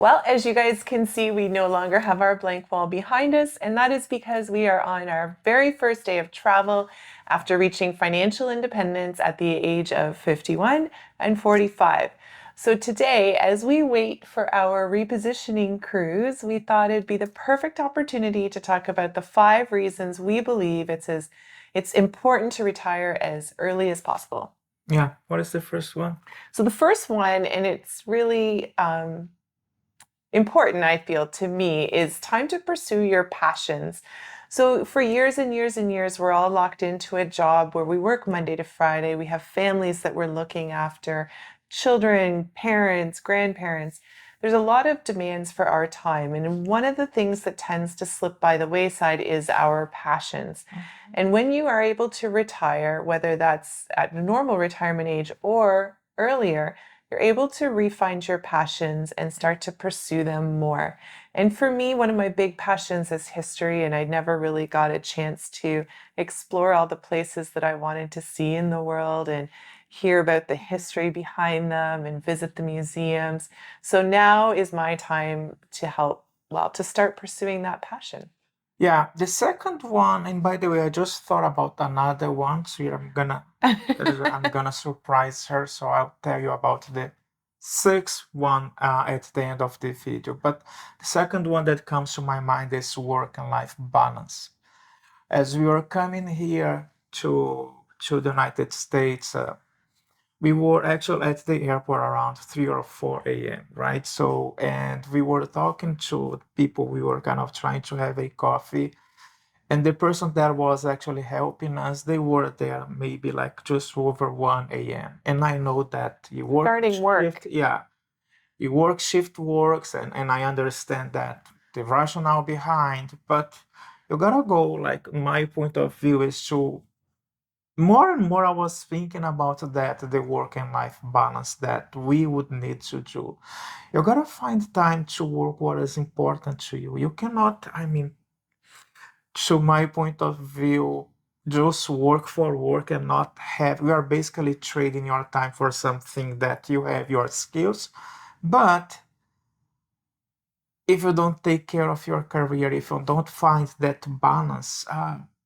Well, as you guys can see, we no longer have our blank wall behind us, and that is because we are on our very first day of travel after reaching financial independence at the age of 51 and 45. So today, as we wait for our repositioning cruise, we thought it'd be the perfect opportunity to talk about the 5 reasons we believe it's important to retire as early as possible. Yeah, what is the first one? So the first one, and it's really important, I feel, to me, is time to pursue your passions. So, for years and years and years, we're all locked into a job where we work Monday to Friday. We have families that we're looking after, children, parents, grandparents. There's a lot of demands for our time. And one of the things that tends to slip by the wayside is our passions. And when you are able to retire, whether that's at normal retirement age or earlier, you're able to refine your passions and start to pursue them more. And for me, one of my big passions is history, and I never really got a chance to explore all the places that I wanted to see in the world and hear about the history behind them and visit the museums. So now is my time to help, well, to start pursuing that passion. Yeah, the second one, and by the way, I just thought about another one, so I'm gonna surprise her, so I'll tell you about the sixth one at the end of the video. But the second one that comes to my mind is work and life balance. As we were coming here to the United States, we were actually at the airport around 3 or 4 a.m., right? So, and we were talking to people, we were kind of trying to have a coffee. And the person that was actually helping us, they were there maybe like just over 1 a.m. And I know that you work Starting work. shift, yeah, your work shift works, and I understand that the rationale behind, but you gotta go, like, my point of view is to more and more I was thinking about that, the work and life balance that we would need to do. You gotta find time to work what is important to you. You cannot, I mean, to my point of view, just work for work and not have, we are basically trading your time for something that you have your skills. But if you don't take care of your career, if you don't find that balance,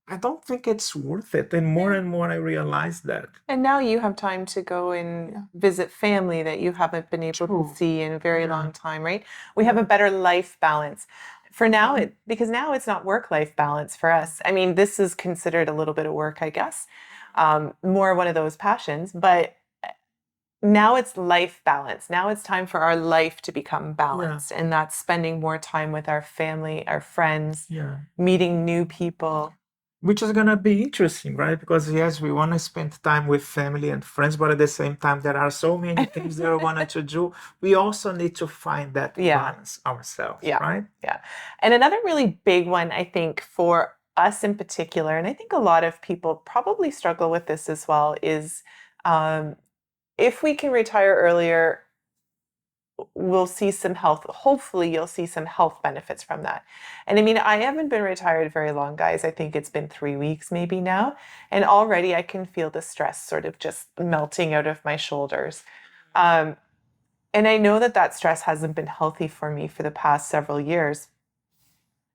I don't think it's worth it. And more I realize that. And now you have time to go and Yeah, visit family that you haven't been able to true. see in a very Yeah, long time, right? We have a better life balance. For now, yeah, because now it's not work-life balance for us. I mean, this is considered a little bit of work, I guess, more one of those passions, but now it's life balance. Now it's time for our life to become yeah, balanced, and that's spending more time with our family, our friends, yeah. meeting new people. Which is gonna be interesting, right? Because yes, we want to spend time with family and friends, but at the same time, there are so many things that we wanted to do. We also need to find that Yeah. balance ourselves, Yeah, right? yeah. And another really big one, I think, for us in particular, and I think a lot of people probably struggle with this as well, is um, if we can retire earlier, we'll see some health, hopefully, you'll see some health benefits from that. And I mean, I haven't been retired very long, guys. I think it's been 3 weeks maybe now. And already I can feel the stress sort of just melting out of my shoulders. Um, and I know that that stress hasn't been healthy for me for the past several years.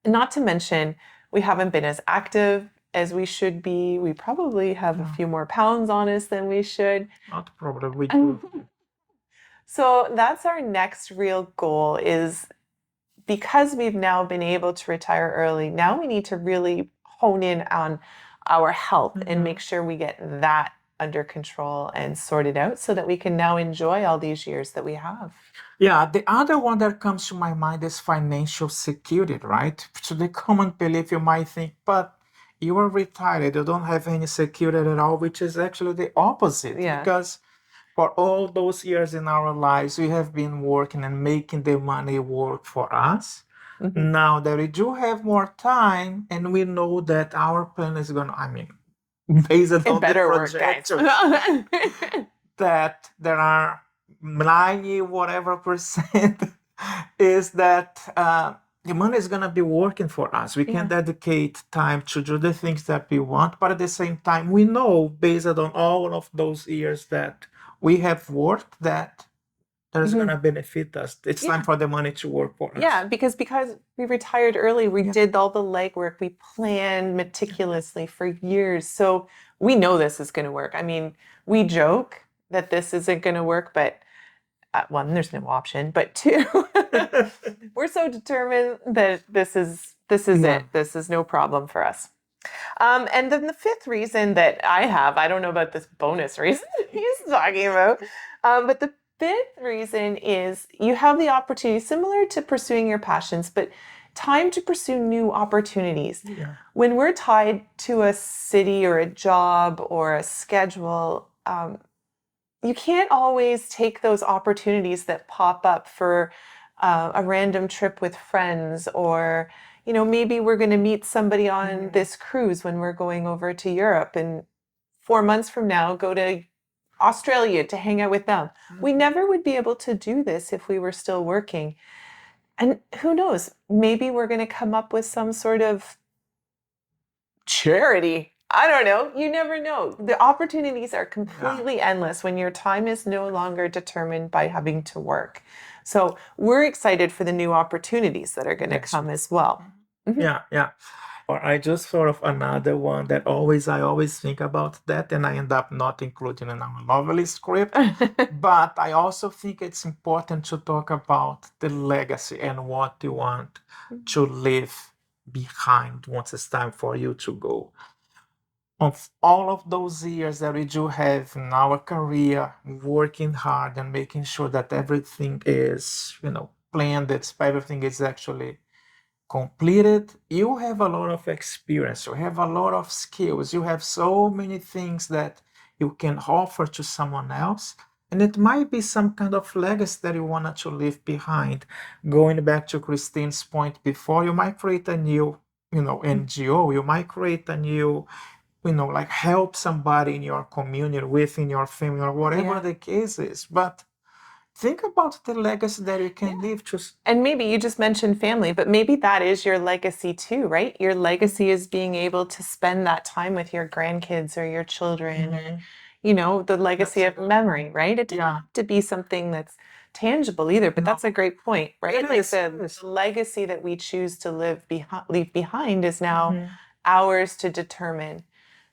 Not to mention, we haven't been as active as we should be. We probably have a Yeah, few more pounds on us than we should. not problem. We do. So that's our next real goal is because we've now been able to retire early, now we need to really hone in on our health and make Mhm. sure we get that under control and sorted out so that we can now enjoy all these years that we have. Yeah, the other one that comes to my mind is financial security, right? So the common belief you might think, but you are retired, you don't have any security at all, which is actually the opposite Yeah. because for all those years in our lives, we have been working and making the money work for us. Mhm. Now that we do have more time and we know that our plan is gonna, I mean, based It on the better work, guys. projections, that there are 90 whatever percent is that the money is going to be working for us. We can Yeah. dedicate time to do the things that we want, but at the same time, we know based on all of those years that we have worked that that is Mhm. gonna benefit us. It's Yeah. time for the money to work for us. Yeah, because we retired early, we Yeah. did all the legwork, we planned meticulously for years. So we know this is going to work. I mean, we joke that this isn't going to work, but one, there's no option, but two, we're so determined that this is Yeah. it. This is no problem for us. And then the fifth reason that I don't know about this bonus reason he's talking about, but the fifth reason is you have the opportunity, similar to pursuing your passions, but time to pursue new opportunities. Yeah. When we're tied to a city or a job or a schedule, you can't always take those opportunities that pop up for a random trip with friends, or maybe we're going to meet somebody on this cruise when we're going over to Europe, and 4 months from now go to Australia to hang out with them. We never would be able to do this if we were still working. And who knows, maybe we're going to come up with some sort of charity. I don't know. You never know. The opportunities are completely endless when your time is no longer determined by having to work. So we're excited for the new opportunities that are going to Yes. come as well. Mhm. Yeah, yeah. Or I just thought of another one that I always think about that, and I end up not including in our lovely script. But I also think it's important to talk about the legacy and what you want to leave behind once it's time for you to go. Of all of those years that we do have in our career, working hard and making sure that everything is, planned, that everything is actually completed, you have a lot of experience, you have a lot of skills, you have so many things that you can offer to someone else. And it might be some kind of legacy that you wanted to leave behind. Going back to Christine's point before, you might create a new, NGO, you might create a new, like help somebody in your community, within your family, or whatever Yeah. the case is. But think about the legacy that you can leave to. And maybe you just mentioned family, but maybe that is your legacy too, right? Your legacy is being able to spend that time with your grandkids or your children, or, the legacy That's of memory, right? It doesn't Yeah. have to be something that's tangible either, but No. that's a great point, right? It Like is, the it is. legacy that we choose to leave behind is now ours to determine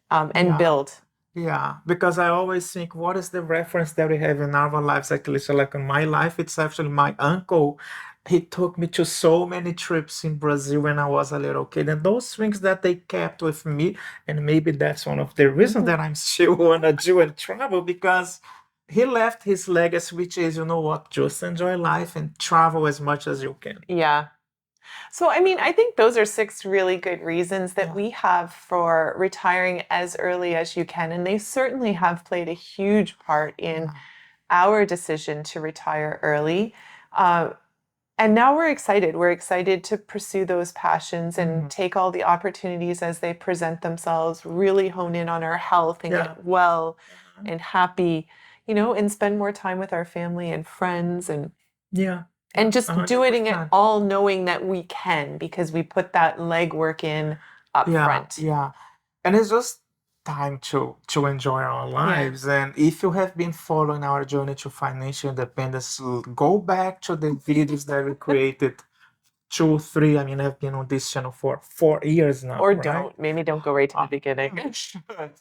and Yeah. build. Yeah, because I always think, what is the reference that we have in our lives? Actually, so like in my life, it's actually my uncle. He took me to so many trips in Brazil when I was a little kid, and those things that they kept with me, and maybe that's one of the reasons that I'm still wanna do and travel, because he left his legacy, which is, you know what, just enjoy life and travel as much as you can. Yeah. So, I mean, I think those are 6 really good reasons that Yeah. we have for retiring as early as you can. And they certainly have played a huge part in our decision to retire early. And now we're excited. We're excited to pursue those passions and take all the opportunities as they present themselves, really hone in on our health and Yeah. get well and happy, and spend more time with our family and friends Yeah. and just doing it 100%. all knowing that we can because we put that legwork in up front. Yeah. And it's just time to enjoy our lives. And if you have been following our journey to financial independence, go back to the videos that we created 2, 3. I mean, I've been on this channel for 4 years now, Or right? don't. Maybe don't go right to the You beginning. should.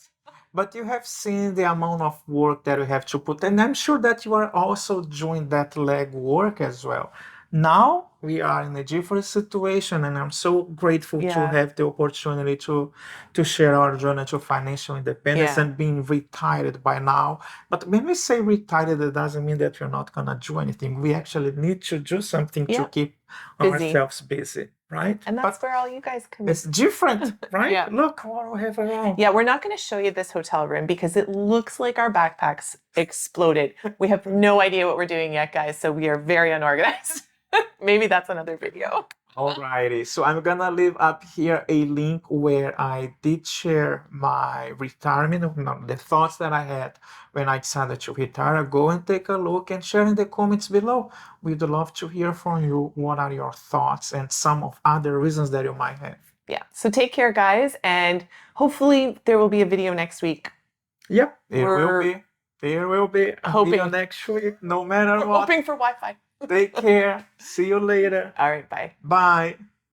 But you have seen the amount of work that you have to put, and I'm sure that you are also doing that leg work as well. Now we are in a different situation, and I'm so grateful to Yeah. have the opportunity to share our journey to financial independence Yeah. and being retired by now. But when we say retired, it doesn't mean that we're not gonna do anything. We actually need to do something to Yeah. keep Busy. ourselves busy, right? And that's where all you guys come in. It's different, right? Yeah. Look what we have around. Yeah, we're not going to show you this hotel room because it looks like our backpacks exploded. We have no idea what we're doing yet, guys, so we are very unorganized. Maybe that's another video. Alrighty, so I'm gonna leave up here a link where I did share my retirement, the thoughts that I had when I decided to retire. Go and take a look and share in the comments below. We'd love to hear from you. What are your thoughts and some of other reasons that you might have? Yeah, so take care, guys, and hopefully there will be a video next week. Yep, it will We're be. there will be a Hoping. video next week, no matter what. Hoping for Wi-Fi. Take care. See you later. All right, bye. Bye.